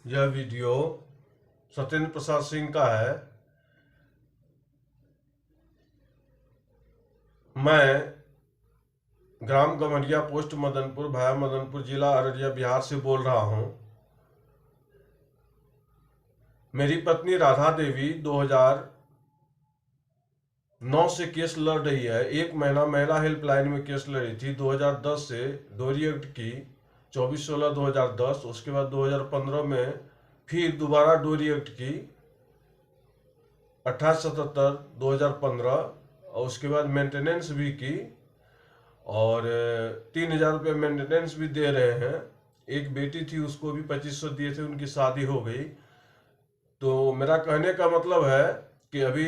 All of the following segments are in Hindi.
यह वीडियो सत्येंद्र प्रसाद सिंह का है। मैं ग्राम गमरिया पोस्ट मदनपुर भाया मदनपुर जिला अररिया बिहार से बोल रहा हूं। मेरी पत्नी राधा देवी 2009 से केस लड़ रही है। 1 महीना महिला हेल्पलाइन में केस लड़ी थी। 2010 से डोरी एक्ट की 24/16/2010, उसके बाद 2015 में फिर दोबारा डोरी एक्ट की 28/77/2015 और उसके बाद मेंटेनेंस भी की और 3,000 रुपये मेंटेनेंस भी दे रहे हैं। एक बेटी थी, उसको भी 2500 दिए थे, उनकी शादी हो गई। तो मेरा कहने का मतलब है कि अभी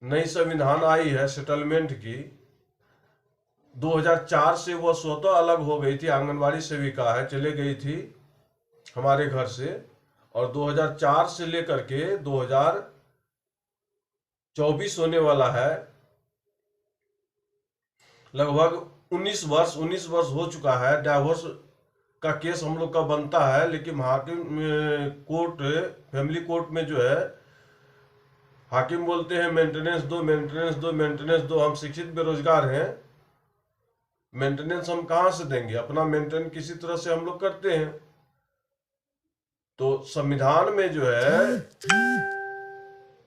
नई संविधान आई है सेटलमेंट की। 2004 से वह स्वतः अलग हो गई थी, आंगनबाड़ी सेविका है, चले गई थी हमारे घर से। और 2004 से लेकर के 2024 होने वाला है, लगभग 19 वर्ष हो चुका है। डाइवोर्स का केस हम लोग का बनता है, लेकिन हाकिम कोर्ट, फैमिली कोर्ट में जो है, हाकिम बोलते हैं मेंटेनेंस दो, मेंटेनेंस दो, मेंटेनेंस दो। हम शिक्षित बेरोजगार हैं, मेंटेनेंस हम कहाँ से देंगे? अपना मेंटेन किसी तरह से हम लोग करते हैं। तो संविधान में जो है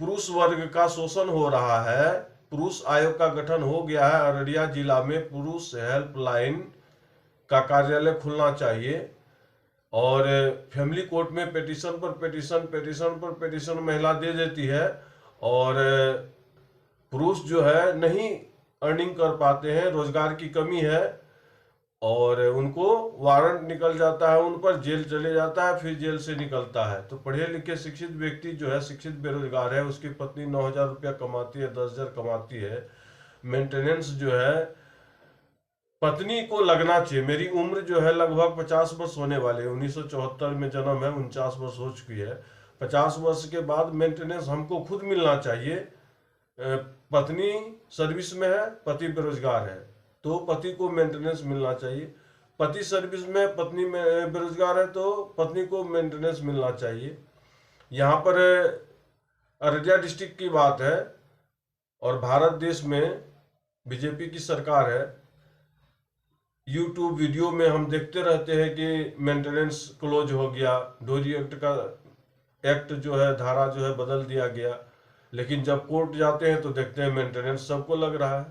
पुरुष वर्ग का शोषण हो रहा है। पुरुष आयोग का गठन हो गया है। अररिया जिला में पुरुष हेल्पलाइन का कार्यालय खुलना चाहिए और फैमिली कोर्ट में पेटिशन पर पेटिशन, पेटिशन पर पेटिशन महिला दे देती है और पुरुष जो है नहीं अर्निंग कर पाते हैं, रोजगार की कमी है और उनको वारंट निकल जाता है, उन पर जेल चले जाता है, फिर जेल से निकलता है। तो पढ़े लिखे शिक्षित व्यक्ति जो है, शिक्षित बेरोजगार है, उसकी पत्नी 9,000 रुपया कमाती है, 10,000 कमाती है। मेंटेनेंस जो है पत्नी को लगना चाहिए। मेरी उम्र जो है लगभग 50 वर्ष होने वाले, 1974 में जन्म है, 49 वर्ष हो चुकी है। 50 वर्ष के बाद मेंटेनेंस हमको खुद मिलना चाहिए। पत्नी सर्विस में है, पति बेरोजगार है, तो पति को मेंटेनेंस मिलना चाहिए। पति सर्विस में, पत्नी में बेरोजगार है, तो पत्नी को मेंटेनेंस मिलना चाहिए। यहाँ पर अररिया डिस्ट्रिक्ट की बात है और भारत देश में बीजेपी की सरकार है। यूट्यूब वीडियो में हम देखते रहते हैं कि मेंटेनेंस क्लोज हो गया, डोरी एक्ट का एक्ट जो है, धारा जो है बदल दिया गया। लेकिन जब कोर्ट जाते हैं तो देखते हैं मेंटेनेंस सबको लग रहा है।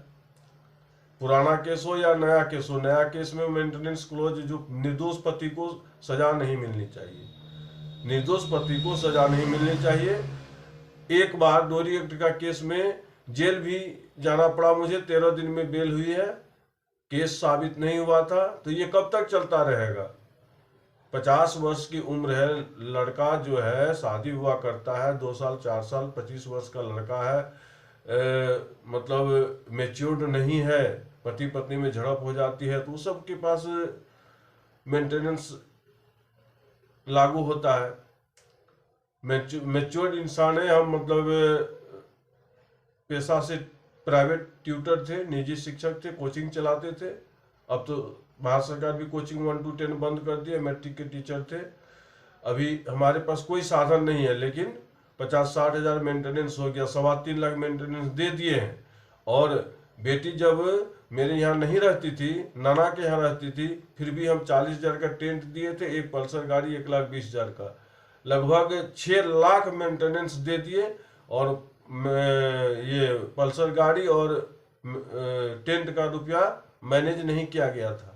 पुराना केस हो या नया केस हो, नया केस में मेंटेनेंस क्लोज। जो निर्दोष पति को सजा नहीं मिलनी चाहिए, निर्दोष पति को सजा नहीं मिलनी चाहिए। एक बार डोरी एक्ट का केस में जेल भी जाना पड़ा मुझे, 13 दिन में बेल हुई है, केस साबित नहीं हुआ था। तो ये कब तक चलता रहेगा? 50 वर्ष की उम्र है, लड़का जो है शादी हुआ करता है, 2 साल 4 साल, 25 वर्ष का लड़का है, मतलब मेच्योर्ड नहीं है, पति पत्नी में झड़प हो जाती है, तो उस सब के पास मेंटेनेंस लागू होता है। मेच्योर्ड इंसान है हम, मतलब पेशा से प्राइवेट ट्यूटर थे, निजी शिक्षक थे, कोचिंग चलाते थे। अब तो भारत सरकार भी कोचिंग 1 to 10 बंद कर दिए। मैट्रिक के टीचर थे। अभी हमारे पास कोई साधन नहीं है, लेकिन 50-60 हजार मेंटेनेंस हो गया, 3.25 लाख मेंटेनेंस दे दिए हैं। और बेटी जब मेरे यहाँ नहीं रहती थी, नाना के यहाँ रहती थी, फिर भी हम 40,000 का टेंट दिए थे, एक पल्सर गाड़ी 1,20,000 का, लगभग 6 लाख मेंटेनेंस दे दिए। और ये पल्सर गाड़ी और टेंट का रुपया मैनेज नहीं किया गया था।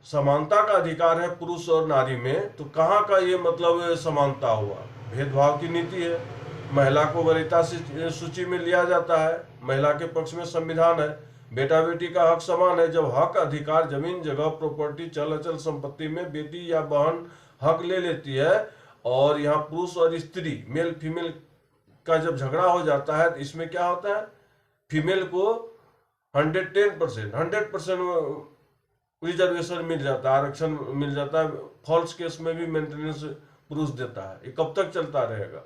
समानता का अधिकार है पुरुष और नारी में, तो कहाँ का ये मतलब समानता हुआ? भेदभाव की नीति है। महिला को वरीयता सूची में लिया जाता है, महिला के पक्ष में संविधान है, बेटा बेटी का हक समान है। जब हक अधिकार जमीन जगह प्रॉपर्टी चल अचल संपत्ति में बेटी या बहन हक ले लेती है और यहाँ पुरुष और स्त्री, मेल फीमेल का जब झगड़ा हो जाता है, तो इसमें क्या होता है? फीमेल को 110% रिजर्वेशन मिल जाता है, आरक्षण मिल जाता है। फॉल्स केस में भी मेंटेनेंस पुरुष देता है। ये कब तक चलता रहेगा?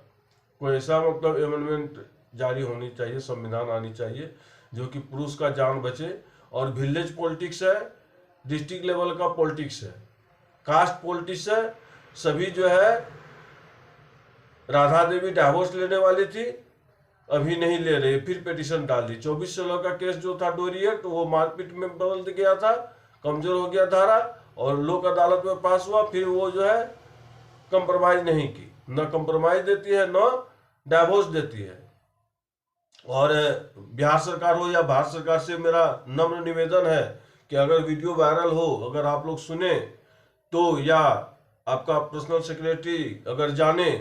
कोई ऐसा मतलब अमेंडमेंट जारी होनी चाहिए, संविधान आनी चाहिए जो कि पुरुष का जान बचे। और विलेज पॉलिटिक्स है, डिस्ट्रिक्ट लेवल का पॉलिटिक्स है, कास्ट पॉलिटिक्स है। सभी जो है, राधा देवी डाइवोर्स लेने वाली थी, अभी नहीं ले रही, फिर पिटीशन डाल दी। 24/16 का केस जो था डोरी एक्ट, वो मारपीट में बदल गया था, कमजोर हो गया धारा, और लोक अदालत में पास हुआ। फिर वो जो है कंप्रोमाइज नहीं की, न कंप्रोमाइज देती है न डाइवोर्स देती है। और बिहार सरकार हो या भारत सरकार से मेरा नम्र निवेदन है कि अगर वीडियो वायरल हो, अगर आप लोग सुने तो, या आपका पर्सनल सेक्रेटरी अगर जाने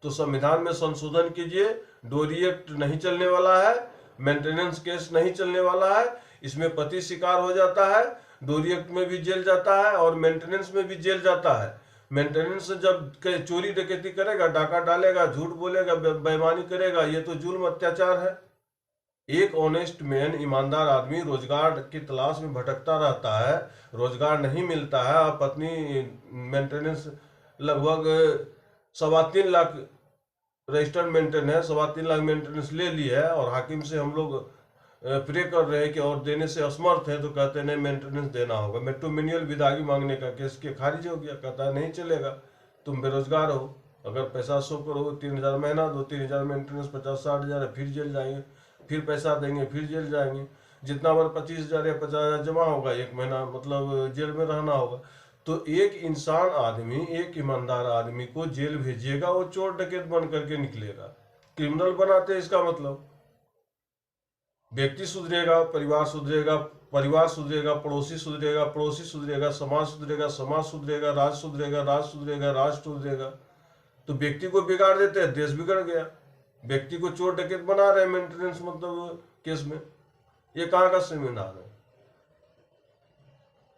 तो संविधान में संशोधन कीजिए। डोरी एक्ट नहीं चलने वाला है, मेंटेनेंस केस नहीं चलने वाला है। इसमें पति शिकार हो जाता है, डोरी एक्ट में भी जेल जाता है और मेंटेनेंस में भी जेल जाता है। मेंटेनेंस जब चोरी डकैती करेगा, डाका डालेगा, झूठ बोलेगा, बेईमानी करेगा, ये तो जुल्म अत्याचार है। एक ऑनेस्ट मैन, ईमानदार आदमी रोजगार की तलाश में भटकता रहता है, रोजगार नहीं मिलता है, और पत्नी मेंटेनेंस लगभग 3.25 लाख रजिस्टर्ड मेंटेन है, 3.25 लाख मेंटेनेंस ले ली है, और हाकिम से हम लोग प्रे कर रहे हैं कि और देने से असमर्थ है, तो कहते हैं नहीं मेंटेनेंस देना होगा। मेट्रोमिनियल विदागी मांगने का केस के खारिज हो गया, कहता है नहीं चलेगा, तुम बेरोजगार हो, अगर पैसा शो करो 3,000 महीना दो, 3,000 मेंटेनेंस 50-60 हज़ार, फिर जेल जाएंगे, फिर पैसा देंगे, फिर जेल जाएंगे। जितना बार 25,000 या 50,000 जमा होगा, 1 महीना मतलब जेल में रहना होगा। तो एक इंसान आदमी, एक ईमानदार आदमी को जेल भेजिएगा, वो चोर डकैत बन करके निकलेगा। क्रिमिनल बनाते हैं, इसका मतलब व्यक्ति सुधरेगा, परिवार सुधरेगा, परिवार सुधरेगा, पड़ोसी सुधरेगा, पड़ोसी सुधरेगा, समाज सुधरेगा, समाज सुधरेगा, राष्ट्र सुधरेगा, राष्ट्र सुधरेगा, राष्ट्र सुधरेगा। तो व्यक्ति को बिगाड़ देते हैं, देश बिगड़ गया। व्यक्ति को चोर डकैत बना रहे मेंटेनेंस मतलब केस में, ये कहाँ का संविधान है?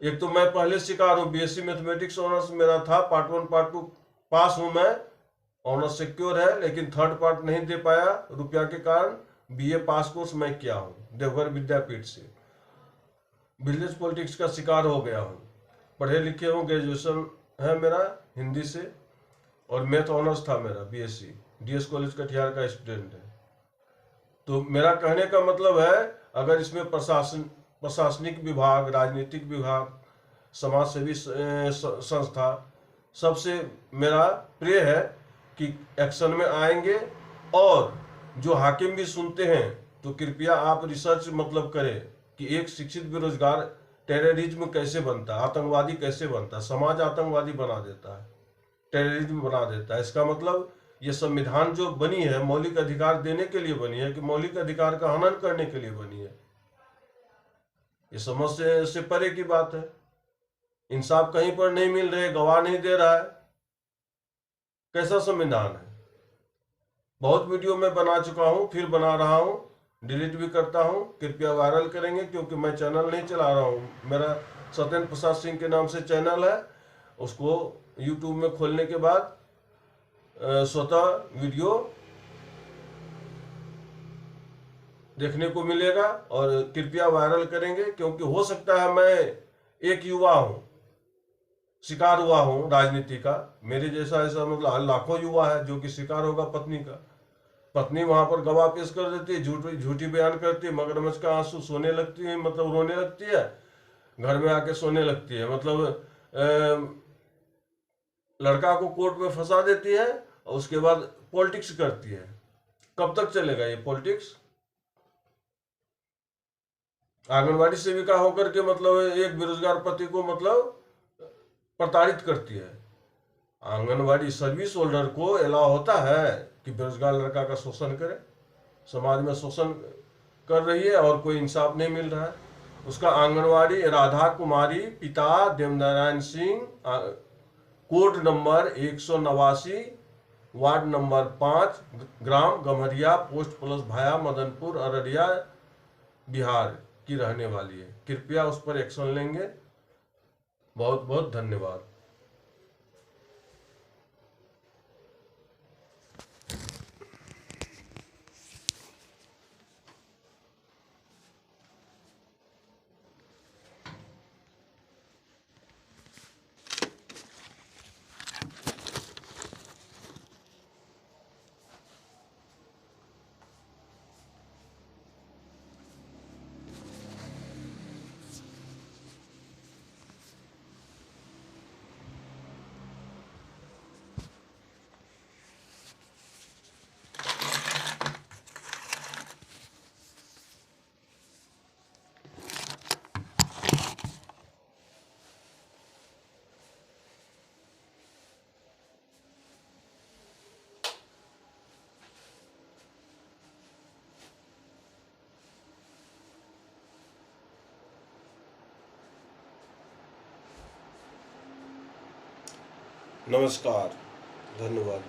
एक तो मैं पहले शिकार हूं, बीएससी मैथमेटिक्स ऑनर्स मेरा था, पार्ट 1 पार्ट 2 पास हूं मैं, ऑनर्स सिक्योर है, लेकिन थर्ड पार्ट नहीं दे पाया रुपया के कारण। बीए पास कोर्स मैं किया हूं देवघर विद्यापीठ से, बिजनेस पॉलिटिक्स का शिकार हो गया हूं, पढ़े लिखे हूं, ग्रेजुएशन है मेरा हिंदी से, और मैथ ऑनर्स था मेरा, बीएससी, डीएस कॉलेज कटिहार का स्टूडेंट है। तो मेरा कहने का मतलब है, अगर इसमें प्रशासनिक विभाग, राजनीतिक विभाग, समाज सेवी संस्था, सबसे मेरा प्रे है कि एक्शन में आएंगे। और जो हाकिम भी सुनते हैं तो कृपया आप रिसर्च मतलब करें कि एक शिक्षित बेरोजगार टेररिज्म कैसे बनता है, आतंकवादी कैसे बनता है। समाज आतंकवादी बना देता है, टेररिज्म बना देता है। इसका मतलब ये संविधान जो बनी है मौलिक अधिकार देने के लिए बनी है कि मौलिक अधिकार का हनन करने के लिए बनी है? ये समझ से परे की बात है। इंसाफ कहीं पर नहीं मिल रहे, गवाह नहीं दे रहा है, कैसा संविधान है? बहुत वीडियो में बना चुका हूं, फिर बना रहा हूं, डिलीट भी करता हूं। कृपया वायरल करेंगे, क्योंकि मैं चैनल नहीं चला रहा हूं। मेरा सत्येंद्र प्रसाद सिंह के नाम से चैनल है, उसको यूट्यूब में खोलने के बाद स्वतः वीडियो देखने को मिलेगा। और कृपया वायरल करेंगे, क्योंकि हो सकता है मैं एक युवा हूं, शिकार हुआ हूं राजनीति का, मेरे जैसा ऐसा मतलब लाखों युवा है जो कि शिकार होगा पत्नी का। पत्नी वहां पर गवाह पेश कर देती है, झूठी बयान करती है, मगरमच्छ का आंसू सोने लगती है, मतलब रोने लगती है, घर में आके सोने लगती है, मतलब लड़का को कोर्ट में फंसा देती है, और उसके बाद पॉलिटिक्स करती है। कब तक चलेगा ये पॉलिटिक्स? आंगनबाड़ी सेविका होकर के मतलब एक बेरोजगार पति को मतलब प्रताड़ित करती है। आंगनबाड़ी सर्विस होल्डर को अलाउ होता है कि बेरोजगार लड़का का शोषण करे? समाज में शोषण कर रही है और कोई इंसाफ नहीं मिल रहा है। उसका आंगनबाड़ी राधा कुमारी, पिता Devnarayan Singh, code number 189, ward number 5, ग्राम गम्हरिया, पोस्ट प्लस भाया, मदनपुर, अररिया, बिहार की रहने वाली है। कृपया उस पर एक्शन लेंगे। बहुत बहुत धन्यवाद। नमस्कार, धन्यवाद।